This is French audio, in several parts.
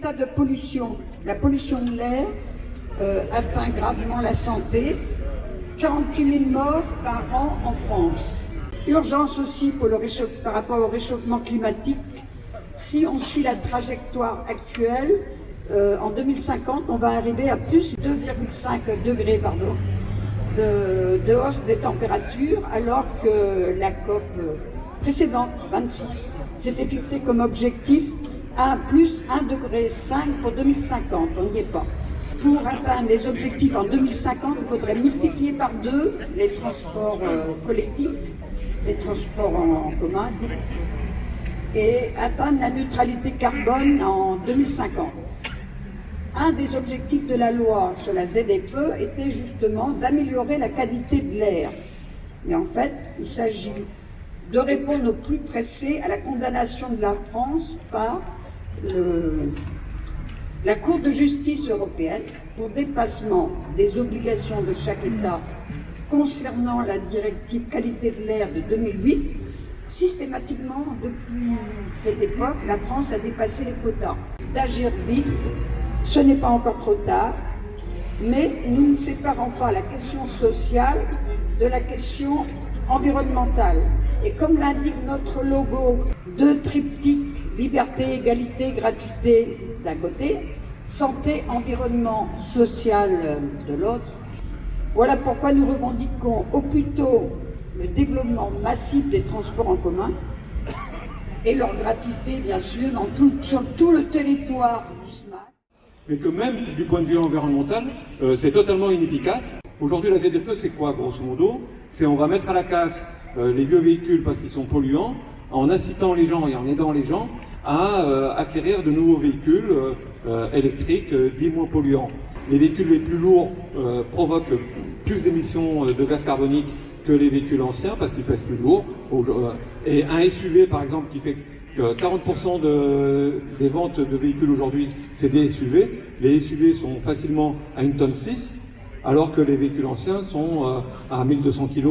l'état de pollution. La pollution de l'air atteint gravement la santé. 48 000 morts par an en France. Urgence aussi pour par rapport au réchauffement climatique. Si on suit la trajectoire actuelle, en 2050, on va arriver à plus 2,5 degrés de hausse des températures, alors que la COP précédente, 26, s'était fixé comme objectif à plus 1,5 degré pour 2050. On n'y est pas. Pour atteindre les objectifs en 2050, il faudrait multiplier par 2 les transports collectifs, les transports en commun, et atteindre la neutralité carbone en 2050. Un des objectifs de la loi sur la ZFE était justement d'améliorer la qualité de l'air. Mais en fait, il s'agit de répondre au plus pressé à la condamnation de la France par la Cour de justice européenne pour dépassement des obligations de chaque État concernant la directive qualité de l'air de 2008. Systématiquement, depuis cette époque, la France a dépassé les quotas. D'agir vite, ce n'est pas encore trop tard, mais nous ne séparons pas la question sociale de la question environnementale. Et comme l'indique notre logo, 2 triptyques, liberté, égalité, gratuité d'un côté, santé, environnement, social de l'autre. Voilà pourquoi nous revendiquons au plus tôt le développement massif des transports en commun et leur gratuité, bien sûr, sur tout le territoire du SMAC. Mais que même du point de vue environnemental, c'est totalement inefficace. Aujourd'hui, la ZFE, c'est quoi, grosso modo? C'est on va mettre à la casse les vieux véhicules parce qu'ils sont polluants, en incitant les gens et en aidant les gens à acquérir de nouveaux véhicules électriques dits moins polluants. Les véhicules les plus lourds provoquent plus d'émissions de gaz carbonique que les véhicules anciens parce qu'ils pèsent plus lourd. Et un SUV, par exemple, qui fait que 40% des ventes de véhicules aujourd'hui, c'est des SUV. Les SUV sont facilement à 1,6 tonne, alors que les véhicules anciens sont à 1200 kg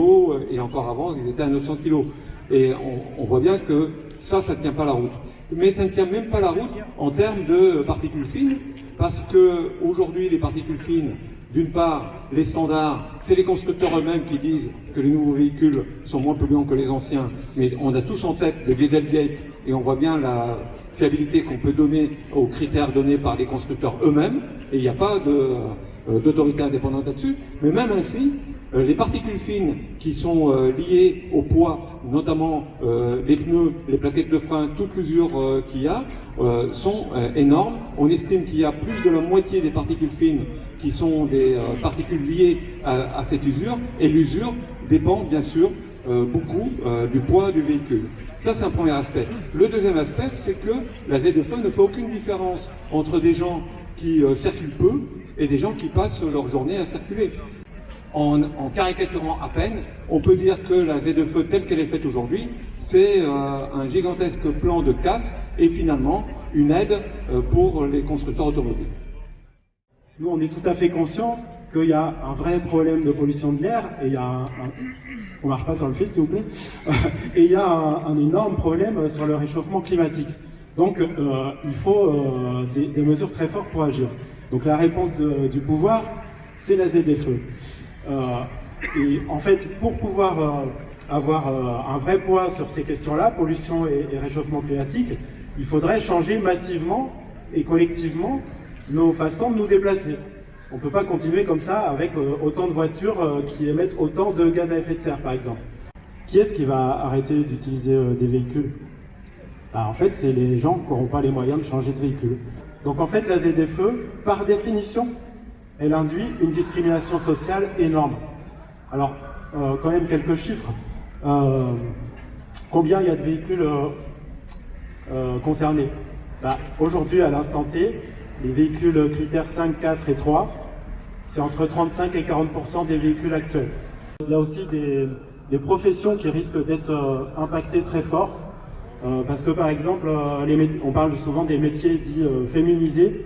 et encore avant, ils étaient à 900 kg. Et on voit bien que ça ne tient pas la route. Mais ça ne tient même pas la route en termes de particules fines, parce que aujourd'hui, les particules fines, d'une part, les standards, c'est les constructeurs eux-mêmes qui disent que les nouveaux véhicules sont moins polluants que les anciens, mais on a tous en tête le Dieselgate et on voit bien la fiabilité qu'on peut donner aux critères donnés par les constructeurs eux-mêmes, et il n'y a pas d'autorité indépendante là-dessus. Mais même ainsi, les particules fines qui sont liées au poids, notamment les pneus, les plaquettes de frein, toute l'usure qu'il y a, sont énormes. On estime qu'il y a plus de la moitié des particules fines qui sont des particules liées à cette usure, et l'usure dépend bien sûr beaucoup du poids du véhicule. Ça, c'est un premier aspect. Le deuxième aspect, c'est que la ZFE ne fait aucune différence entre des gens qui circulent peu et des gens qui passent leur journée à circuler. En caricaturant à peine, on peut dire que la ZFE telle qu'elle est faite aujourd'hui, c'est un gigantesque plan de casse et finalement une aide pour les constructeurs automobiles. Nous, on est tout à fait conscients qu'il y a un vrai problème de pollution de l'air, et il y a on marche pas sur le fil, s'il vous plaît, et il y a un énorme problème sur le réchauffement climatique. Donc, il faut des mesures très fortes pour agir. Donc, la réponse du pouvoir, c'est la ZFE. Et en fait, pour pouvoir avoir un vrai poids sur ces questions-là, pollution et réchauffement climatique, il faudrait changer massivement et collectivement nos façons de nous déplacer. On ne peut pas continuer comme ça avec autant de voitures qui émettent autant de gaz à effet de serre, par exemple. Qui est-ce qui va arrêter d'utiliser des véhicules? En fait, c'est les gens qui n'auront pas les moyens de changer de véhicule. Donc en fait, la ZFE, par définition, elle induit une discrimination sociale énorme. Alors, quand même quelques chiffres. Combien il y a de véhicules concernés? Aujourd'hui, à l'instant T, les véhicules critères 5, 4 et 3, c'est entre 35 et 40% des véhicules actuels. Il y a aussi des professions qui risquent d'être impactées très fort, parce que par exemple, on parle souvent des métiers dits féminisés,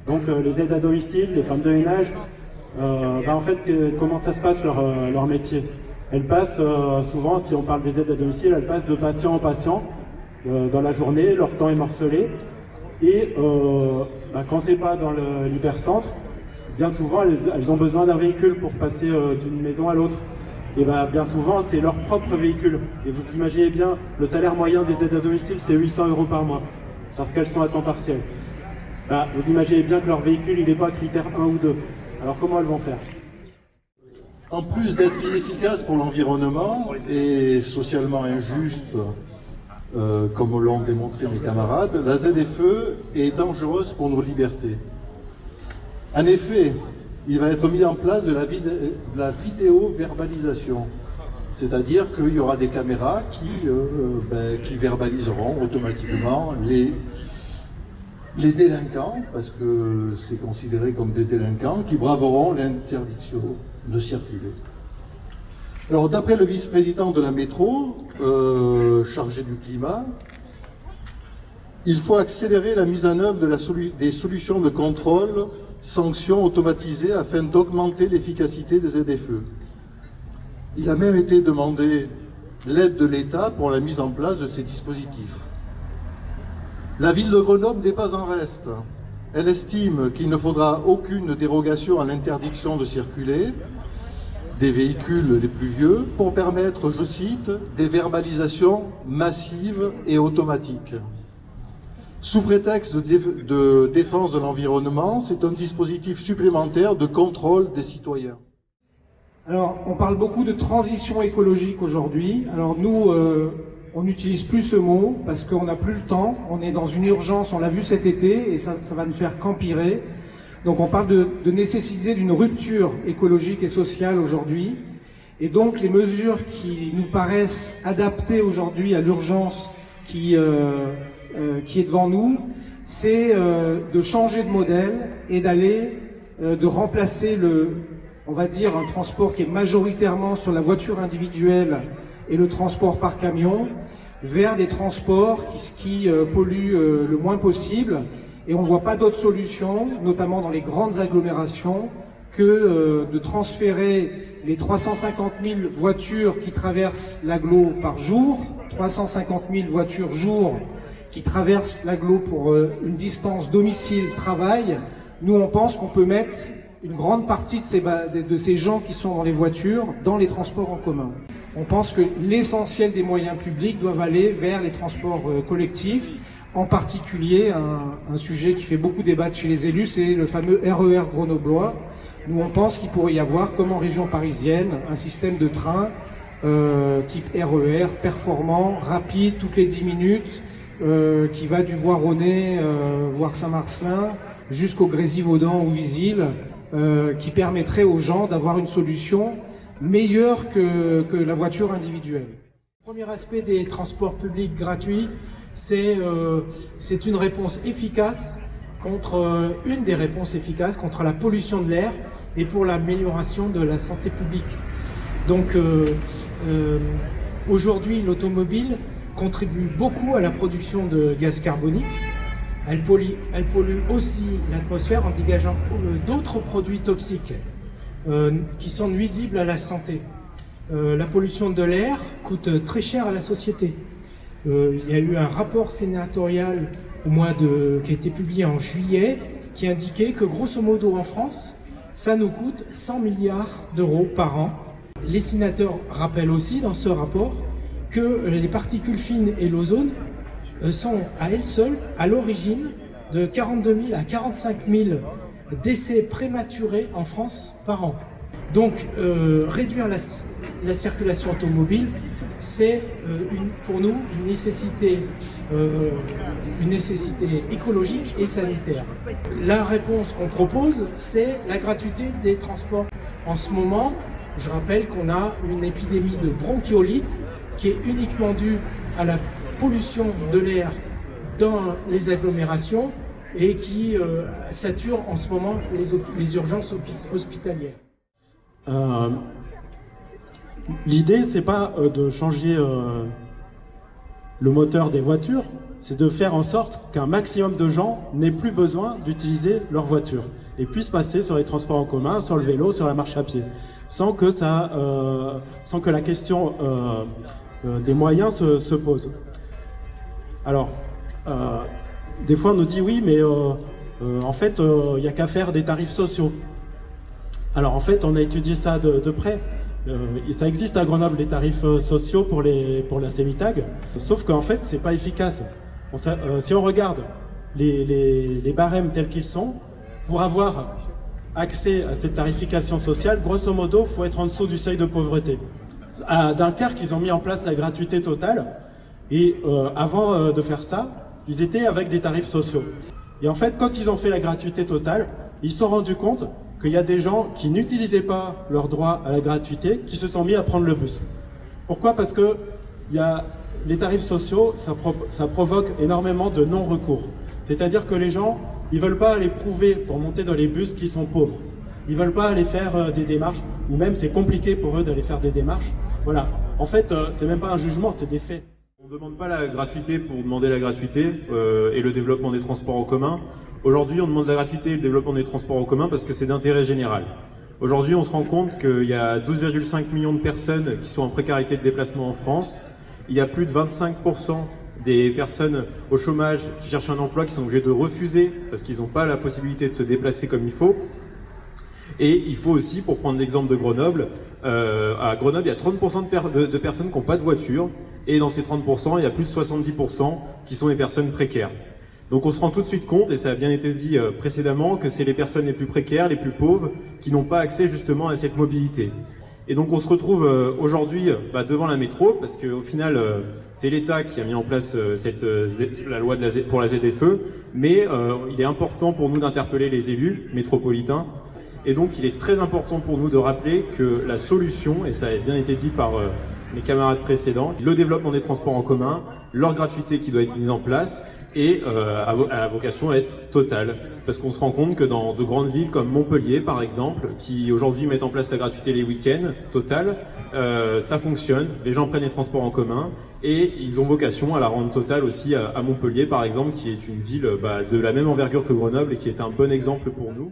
donc les aides à domicile, les femmes de ménage. En fait, comment ça se passe leur métier? Elles passent souvent, si on parle des aides à domicile, elles passent de patient en patient dans la journée, leur temps est morcelé. Et quand c'est pas dans l'hypercentre, bien souvent elles ont besoin d'un véhicule pour passer d'une maison à l'autre. Et bien souvent c'est leur propre véhicule. Et vous imaginez bien, le salaire moyen des aides à domicile c'est 800 € par mois, parce qu'elles sont à temps partiel. Vous imaginez bien que leur véhicule il n'est pas critère 1 ou 2. Alors comment elles vont faire? En plus d'être inefficace pour l'environnement et socialement injuste, comme l'ont démontré mes camarades, la ZFE est dangereuse pour nos libertés. En effet, il va être mis en place de la vidéo-verbalisation, c'est-à-dire qu'il y aura des caméras qui verbaliseront automatiquement les délinquants, parce que c'est considéré comme des délinquants, qui braveront l'interdiction de circuler. Alors, d'après le vice-président de la métro, chargé du climat, il faut accélérer la mise en œuvre des solutions de contrôle, sanctions automatisées afin d'augmenter l'efficacité des ZFE. Il a même été demandé l'aide de l'État pour la mise en place de ces dispositifs. La ville de Grenoble n'est pas en reste. Elle estime qu'il ne faudra aucune dérogation à l'interdiction de circuler des véhicules les plus vieux pour permettre, je cite, des verbalisations massives et automatiques. Sous prétexte de défense de l'environnement, c'est un dispositif supplémentaire de contrôle des citoyens. Alors, on parle beaucoup de transition écologique aujourd'hui. Alors nous, on n'utilise plus ce mot parce qu'on n'a plus le temps. On est dans une urgence, on l'a vu cet été, et ça va ne faire qu'empirer. Donc on parle de nécessité d'une rupture écologique et sociale aujourd'hui. Et donc les mesures qui nous paraissent adaptées aujourd'hui à l'urgence qui est devant nous, c'est de changer de modèle et d'aller, de remplacer on va dire, un transport qui est majoritairement sur la voiture individuelle et le transport par camion, vers des transports qui polluent le moins possible. Et on ne voit pas d'autre solution, notamment dans les grandes agglomérations, que de transférer les 350 000 voitures qui traversent l'agglo par jour, 350 000 voitures jour qui traversent l'agglo pour une distance domicile-travail. Nous, on pense qu'on peut mettre une grande partie de ces gens qui sont dans les voitures dans les transports en commun. On pense que l'essentiel des moyens publics doivent aller vers les transports collectifs. En particulier, un sujet qui fait beaucoup débattre chez les élus, c'est le fameux RER grenoblois. Nous, on pense qu'il pourrait y avoir, comme en région parisienne, un système de train type RER, performant, rapide, toutes les 10 minutes, qui va du Voironnais, voire Saint-Marcelin, jusqu'au Grésivaudan ou Visil, qui permettrait aux gens d'avoir une solution meilleure que la voiture individuelle. Le premier aspect des transports publics gratuits, c'est une réponse efficace une des réponses efficaces contre la pollution de l'air et pour l'amélioration de la santé publique. Donc aujourd'hui, l'automobile contribue beaucoup à la production de gaz carbonique. Elle pollue aussi l'atmosphère en dégageant d'autres produits toxiques qui sont nuisibles à la santé. La pollution de l'air coûte très cher à la société. Il y a eu un rapport sénatorial qui a été publié en juillet qui indiquait que grosso modo en France, ça nous coûte 100 milliards d'euros par an. Les sénateurs rappellent aussi dans ce rapport que les particules fines et l'ozone sont à elles seules à l'origine de 42 000 à 45 000 décès prématurés en France par an. Donc réduire la circulation automobile, c'est pour nous une nécessité écologique et sanitaire. La réponse qu'on propose, c'est la gratuité des transports. En ce moment, je rappelle qu'on a une épidémie de bronchiolite qui est uniquement due à la pollution de l'air dans les agglomérations et qui sature en ce moment les urgences hospitalières. L'idée, c'est pas de changer le moteur des voitures, c'est de faire en sorte qu'un maximum de gens n'aient plus besoin d'utiliser leur voiture et puissent passer sur les transports en commun, sur le vélo, sur la marche à pied, sans que la question des moyens se pose. Alors, des fois on nous dit oui, mais en fait, il n'y a qu'à faire des tarifs sociaux. Alors en fait, on a étudié ça de près. Ça existe à Grenoble des tarifs sociaux pour la Semitag, sauf qu'en fait, c'est pas efficace. Si on regarde les barèmes tels qu'ils sont, pour avoir accès à cette tarification sociale, grosso modo, il faut être en dessous du seuil de pauvreté. À Dunkerque, ils ont mis en place la gratuité totale, et avant de faire ça, ils étaient avec des tarifs sociaux. Et en fait, quand ils ont fait la gratuité totale, ils se sont rendus compte qu'il y a des gens qui n'utilisaient pas leur droit à la gratuité, qui se sont mis à prendre le bus. Pourquoi? Parce que les tarifs sociaux, ça provoque énormément de non-recours. C'est-à-dire que les gens, ils veulent pas aller prouver pour monter dans les bus qu'ils sont pauvres. Ils veulent pas aller faire des démarches, ou même c'est compliqué pour eux d'aller faire des démarches. Voilà. En fait, c'est même pas un jugement, c'est des faits. On ne demande pas la gratuité pour demander la gratuité et le développement des transports en commun. Aujourd'hui, on demande la gratuité et le développement des transports en commun parce que c'est d'intérêt général. Aujourd'hui, on se rend compte qu'il y a 12,5 millions de personnes qui sont en précarité de déplacement en France. Il y a plus de 25% des personnes au chômage qui cherchent un emploi qui sont obligées de refuser parce qu'ils n'ont pas la possibilité de se déplacer comme il faut. Et il faut aussi, pour prendre l'exemple de Grenoble, à Grenoble, il y a 30% de personnes qui n'ont pas de voiture. Et dans ces 30%, il y a plus de 70% qui sont des personnes précaires. Donc on se rend tout de suite compte, et ça a bien été dit précédemment, que c'est les personnes les plus précaires, les plus pauvres, qui n'ont pas accès justement à cette mobilité. Et donc on se retrouve aujourd'hui devant la métro, parce qu'au final, c'est l'État qui a mis en place la loi pour la ZFE, mais il est important pour nous d'interpeller les élus métropolitains. Et donc il est très important pour nous de rappeler que la solution, et ça a bien été dit par mes camarades précédents, le développement des transports en commun, leur gratuité qui doit être mise en place, et a vocation à être totale. Parce qu'on se rend compte que dans de grandes villes comme Montpellier, par exemple, qui aujourd'hui mettent en place la gratuité les week-ends totale, ça fonctionne, les gens prennent les transports en commun, et ils ont vocation à la rendre totale aussi à Montpellier, par exemple, qui est une ville de la même envergure que Grenoble et qui est un bon exemple pour nous.